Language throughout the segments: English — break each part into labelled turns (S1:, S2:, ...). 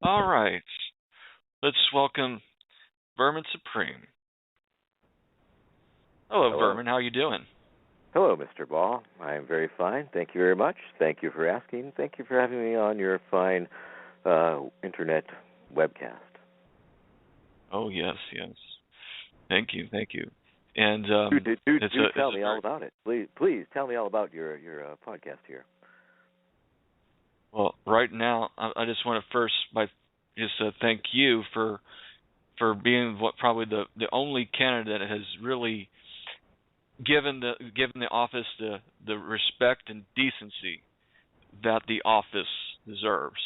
S1: All right. Let's welcome Vermin Supreme. Hello,
S2: Hello.
S1: Vermin. How are you doing?
S2: Hello, Mr. Ball. I am very fine. Thank you very much. Thank you for asking. Thank you for having me on your fine internet webcast.
S1: Oh, yes, yes. Thank you, thank you. And
S2: Do tell me all about it. Please tell me all about your podcast here.
S1: well. Right now, I just want to first thank you for being probably the only candidate that has really given the office the respect and decency that the office deserves.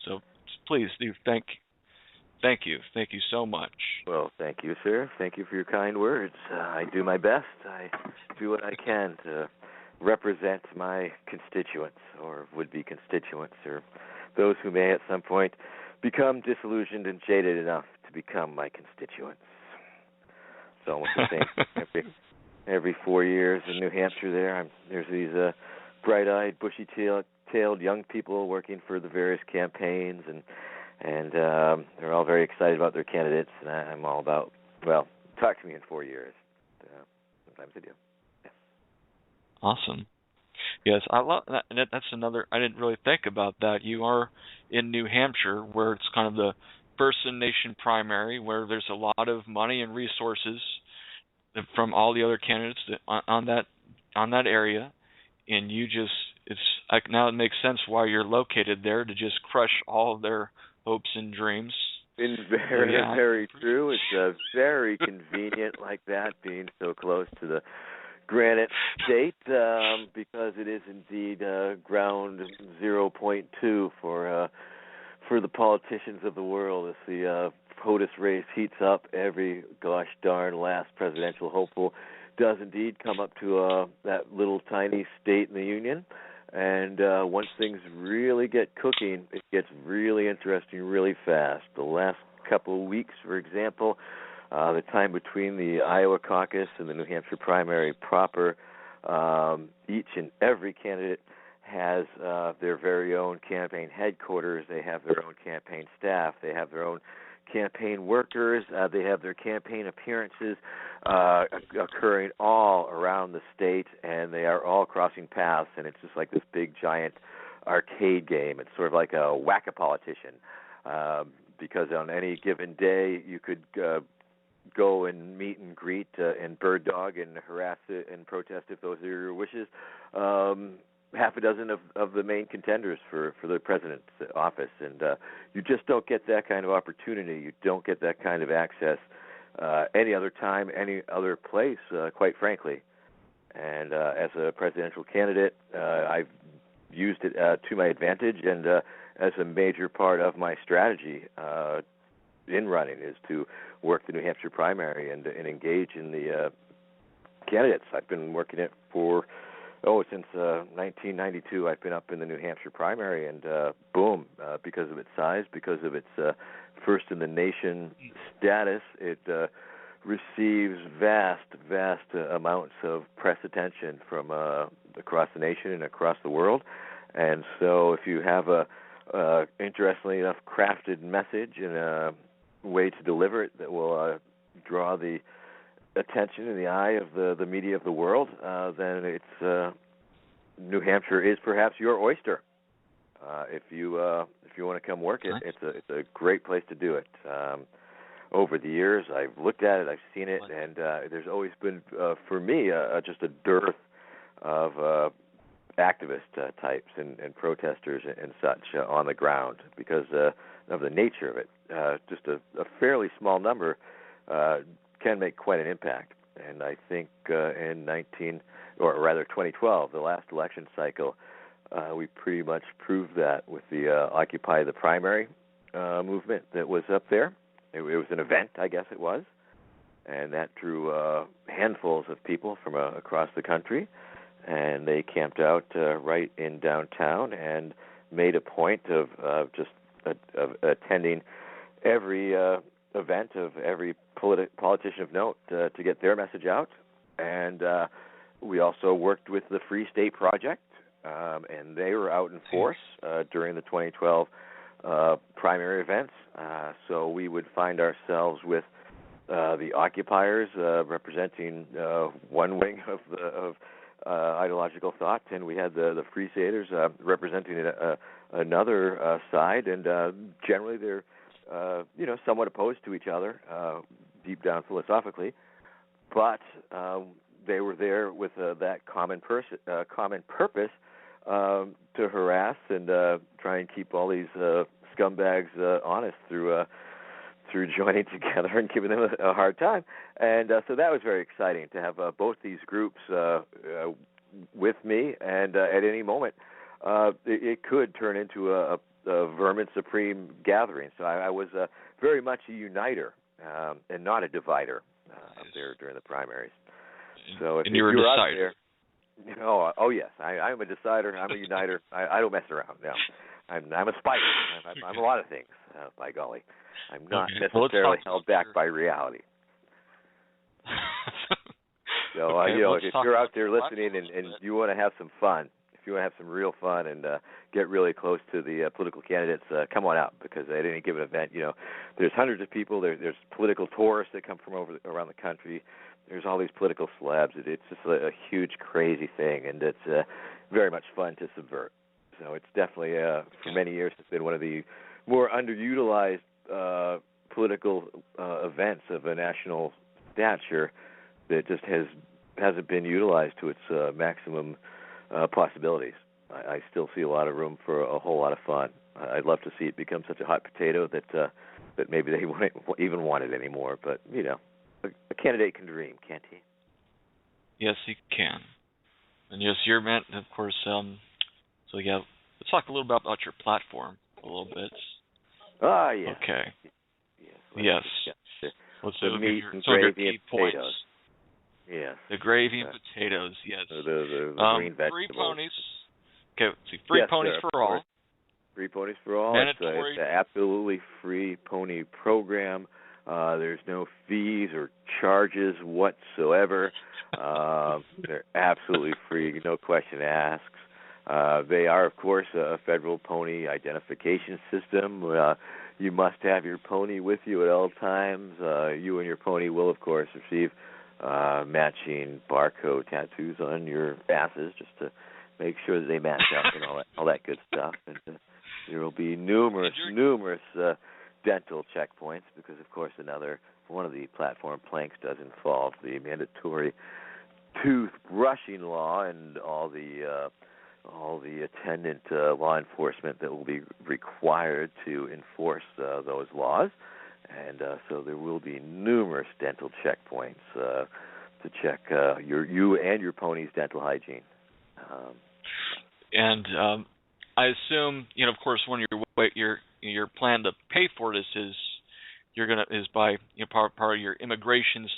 S1: So please do thank you so much.
S2: Well, thank you, sir. Thank you for your kind words. I do my best. I do what I can to represent my constituents or would-be constituents or those who may at some point become disillusioned and jaded enough to become my constituents. It's almost the same every 4 years in New Hampshire there's these bright-eyed, bushy-tailed young people working for the various campaigns, and they're all very excited about their candidates, and I'm all about, well, talk to me in 4 years. Sometimes I do. Yes.
S1: Awesome. Yes, I love that. And that's another. I didn't really think about that. You are in New Hampshire, where it's kind of the first-in-nation primary, where there's a lot of money and resources from all the other candidates on that area, and now it makes sense why you're located there, to just crush all of their hopes and dreams.
S2: Very true. It's very convenient like that, being so close to the Granite State, because it is indeed ground 0.2 for the politicians of the world. As the POTUS race heats up, every gosh darn last presidential hopeful does indeed come up to that little tiny state in the union. And once things really get cooking, it gets really interesting really fast. The last couple of weeks, for example, the time between the Iowa caucus and the New Hampshire primary proper, each and every candidate has their very own campaign headquarters. They have their own campaign staff. They have their own campaign workers. They have their campaign appearances occurring all around the state, and they are all crossing paths, and it's just like this big, giant arcade game. It's sort of like a whack-a-politician, because on any given day you could go and meet and greet and bird dog and harass it and protest, if those are your wishes, half a dozen of the main contenders for the president's office. And you just don't get that kind of opportunity. You don't get that kind of access any other time, any other place, quite frankly. And as a presidential candidate, I've used it to my advantage, and as a major part of my strategy in running is to work the New Hampshire primary and engage in the candidates. I've been working it since 1992. I've been up in the New Hampshire primary, and boom, because of its size, because of its first-in-the-nation status, it receives vast amounts of press attention from across the nation and across the world. And so if you have a interestingly enough crafted message and a way to deliver it that will draw the attention in the eye of the media of the world, then it's New Hampshire is perhaps your oyster. If you want to come work it, it's a great place to do it. Over the years, I've looked at it, I've seen it, and there's always been for me just a dearth of activist types and protesters and such on the ground because of the nature of it. Just a fairly small number can make quite an impact. And I think in 2012, the last election cycle, we pretty much proved that with the Occupy the Primary movement that was up there. It was an event, I guess it was, and that drew handfuls of people from across the country, and they camped out right in downtown and made a point of attending every event of every politician of note to get their message out. And we also worked with the Free State Project, and they were out in force during the 2012 primary events. So we would find ourselves with the occupiers representing one wing of ideological thought, and we had the free staters representing another side, and generally they're somewhat opposed to each other deep down philosophically, but they were there with that common purpose to harass and try and keep all these scumbags honest through joining together and giving them a hard time. And so that was very exciting to have both these groups with me, and at any moment it could turn into a Vermin Supreme gathering. So I was very much a uniter and not a divider up there during the primaries. So if you're out there, oh yes, I'm a decider. I'm a uniter. I don't mess around. No, I'm a spider. I'm a lot of things. By golly, I'm not necessarily held back by reality. So if you're out there listening and you want to have some fun, if you want to have some real fun and get really close to the political candidates, come on out, because at any given event, there's hundreds of people. There's political tourists that come from around the country. There's all these political slabs. It's just a huge, crazy thing, and it's very much fun to subvert. So it's definitely, for many years, it's been one of the more underutilized political events of a national stature that just hasn't been utilized to its maximum possibilities. I still see a lot of room for a whole lot of fun. I'd love to see it become such a hot potato that maybe they wouldn't even want it anymore. But, a candidate can dream, can't he?
S1: Yes, he can. And yes, you're meant, of course, so yeah, let's talk a little bit about your platform a little bit.
S2: Ah, yes.
S1: Okay.
S2: Yes.
S1: Let's
S2: the meat and gravy and potatoes. Yes.
S1: The gravy and potatoes, yes.
S2: The green vegetables.
S1: Free ponies. Okay, free ponies for all.
S2: Free ponies for all.
S1: Mandatory.
S2: It's an absolutely free pony program. There's no fees or charges whatsoever. They're absolutely free, no question asks. They are, of course, a federal pony identification system. You must have your pony with you at all times. You and your pony will, of course, receive matching barcode tattoos on your asses just to make sure that they match up and all that good stuff. And there will be numerous dental checkpoints because, of course, one of the platform planks does involve the mandatory tooth brushing law and all the attendant law enforcement that will be required to enforce those laws. And so there will be numerous dental checkpoints to check you and your pony's dental hygiene.
S1: And I assume, of course, one of your plan to pay for this is by part of your immigration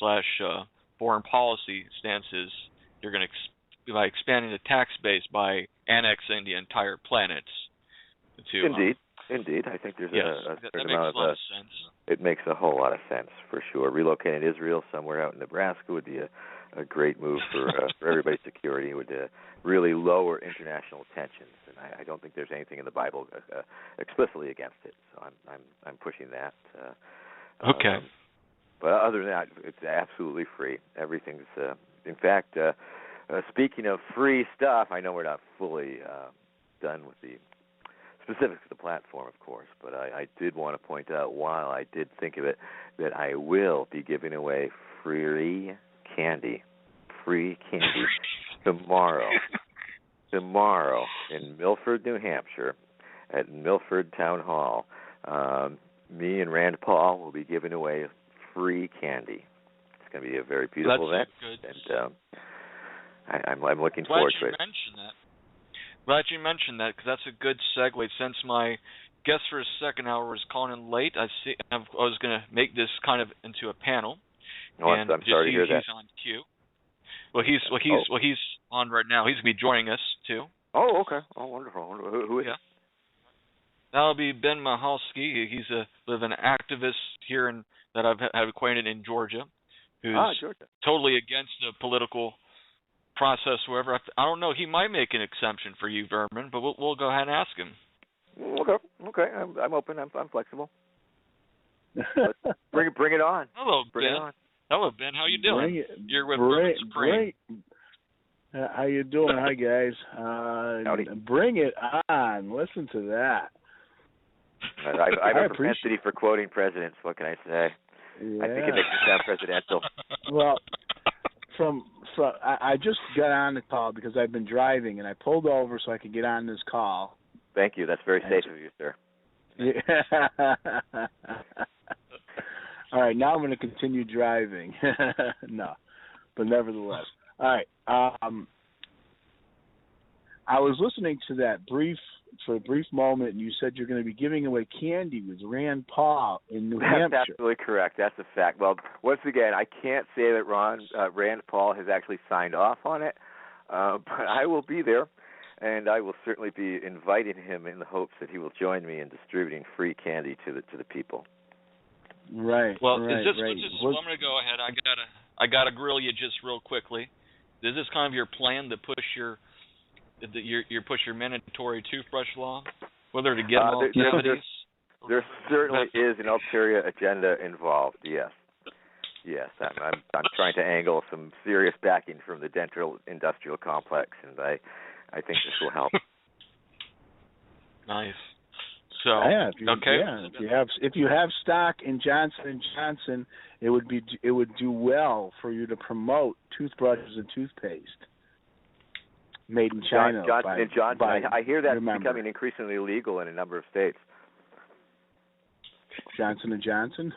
S1: / foreign policy stances. You're going to by expanding the tax base by annexing the entire planet.
S2: Indeed. I think there's a certain
S1: amount of sense.
S2: It makes a whole lot of sense for sure. Relocating Israel somewhere out in Nebraska would be a great move for everybody's security. It would really lower international tensions, and I don't think there's anything in the Bible explicitly against it. So I'm pushing that.
S1: Okay.
S2: But other than that, it's absolutely free. Everything's in fact. Speaking of free stuff, I know we're not fully done with the specifics of the platform, of course, but I did want to point out, while I did think of it, that I will be giving away free candy tomorrow in Milford, New Hampshire, at Milford Town Hall. Me and Rand Paul will be giving away free candy. It's going to be a very beautiful event, and I'm looking forward to it.
S1: Glad you mentioned that, because that's a good segue. Since my guest for his second hour was calling in late, I was going to make this kind of into a panel.
S2: I'm sorry to hear that.
S1: He's on cue. He's on right now. He's going to be joining us too.
S2: Oh, okay. Oh, wonderful. Who is he?
S1: That'll be Ben Mahalski. He's an activist here that I've had acquainted in Georgia, who's totally against the political process, whoever. I don't know. He might make an exception for you, Vermin, but we'll go ahead and ask him.
S2: Okay. I'm open. I'm flexible. Bring it on.
S1: Hello,
S2: bring
S1: Ben.
S2: It on.
S1: Hello, Ben. How you doing? You're with
S3: Vermin. How you doing? Hi, guys.
S2: Howdy.
S3: Bring it on. Listen to that.
S2: I have a propensity for quoting presidents. What can I say?
S3: Yeah.
S2: I think it makes me sound presidential.
S3: Well, I just got on the call because I've been driving, and I pulled over so I could get on this call.
S2: Thank you. That's very safe of you, sir.
S3: Yeah. All right, now I'm going to continue driving. No, but nevertheless. All right. I was listening to that for a brief moment, and you said you're going to be giving away candy with Rand Paul in New Hampshire.
S2: That's absolutely correct. That's a fact. Well, once again, I can't say that Rand Paul has actually signed off on it, but I will be there, and I will certainly be inviting him in the hopes that he will join me in distributing free candy to the people.
S3: Right.
S1: Well,
S3: right,
S1: is this
S3: right.
S1: well, I'm going to go ahead. I gotta grill you just real quickly. Is this kind of your plan to push your mandatory toothbrush law, whether to get all activities?
S2: There certainly is an ulterior agenda involved. Yes, I'm trying to angle some serious backing from the dental industrial complex, and I think this will help.
S1: Nice. So
S3: yeah,
S1: okay.
S3: Yeah, if you have stock in Johnson & Johnson, it would do well for you to promote toothbrushes and toothpaste made in China.
S2: Johnson. I hear that's becoming increasingly illegal in a number of states.
S3: Johnson & Johnson?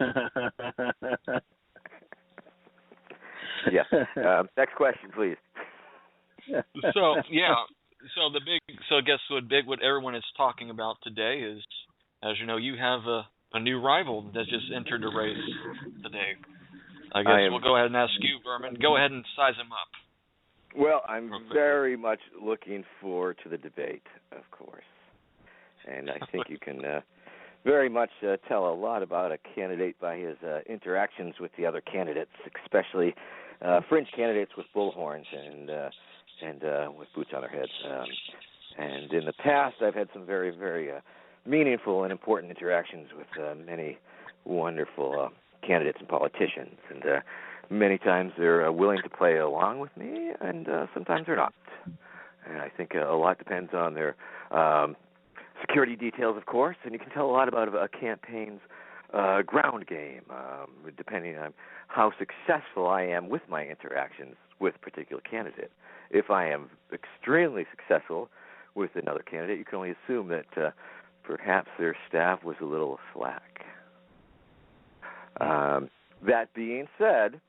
S2: Yes. Next question, please.
S1: So, yeah. So I guess what everyone is talking about today is, as you know, you have a new rival that just entered the race today. I guess we'll go ahead and ask you, Vermin. Go ahead and size him up.
S2: Well, I'm very much looking forward to the debate, of course. And I think you can very much tell a lot about a candidate by his interactions with the other candidates, especially fringe candidates with bullhorns and with boots on their heads. And in the past, I've had some very, very meaningful and important interactions with many wonderful candidates and politicians. And many times they're willing to play along with me, and sometimes they're not. And I think a lot depends on their security details, of course, and you can tell a lot about a campaign's ground game, depending on how successful I am with my interactions with a particular candidate. If I am extremely successful with another candidate, you can only assume that perhaps their staff was a little slack. That being said,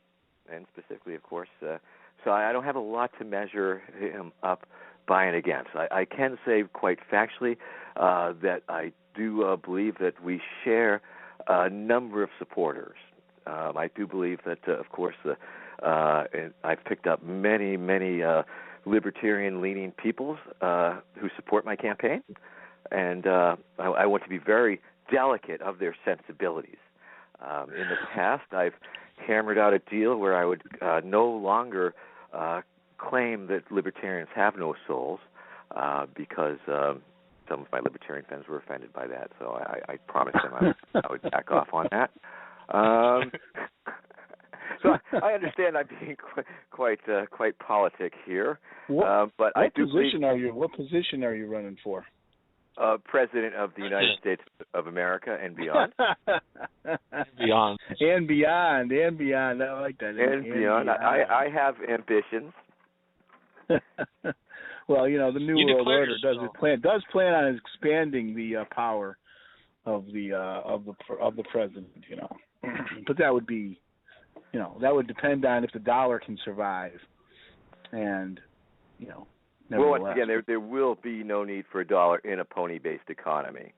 S2: and specifically, of course, so I don't have a lot to measure him up by and against. I can say quite factually that I do believe that we share a number of supporters. I do believe that, of course, I've picked up many libertarian-leaning people who support my campaign, and I want to be very delicate of their sensibilities. In the past, I've hammered out a deal where I would no longer claim that libertarians have no souls because some of my libertarian friends were offended by that, so I promised them I would back off on that. So I understand I'm being quite politic here. But
S3: what position are you running for?
S2: President of the United States of America and beyond.
S1: Beyond.
S3: And beyond. I like that.
S2: And beyond. I have ambitions.
S3: Well, the New World Order does plan on expanding the power of the president. But that would be, that would depend on if the dollar can survive, and
S2: well, once again, there will be no need for a dollar in a pony-based economy.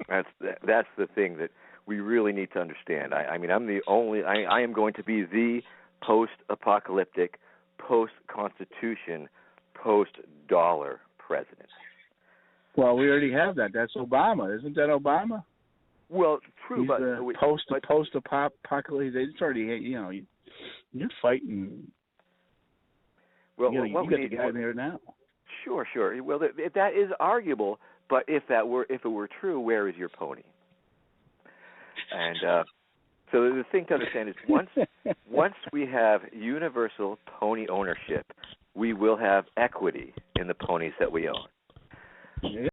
S2: That's the thing that we really need to understand. I mean, I am going to be the post-apocalyptic, post-constitution, post-dollar president.
S3: Well, we already have that. That's Obama. Isn't that Obama?
S2: Well, true,
S3: He's
S2: but
S3: post-apocalypse. It's already, you're fighting.
S2: Well,
S3: you got the guy there now.
S2: Sure. Well, that is arguable, but if it were true, where is your pony? And so the thing to understand is once we have universal pony ownership, we will have equity in the ponies that we own.
S3: Yeah.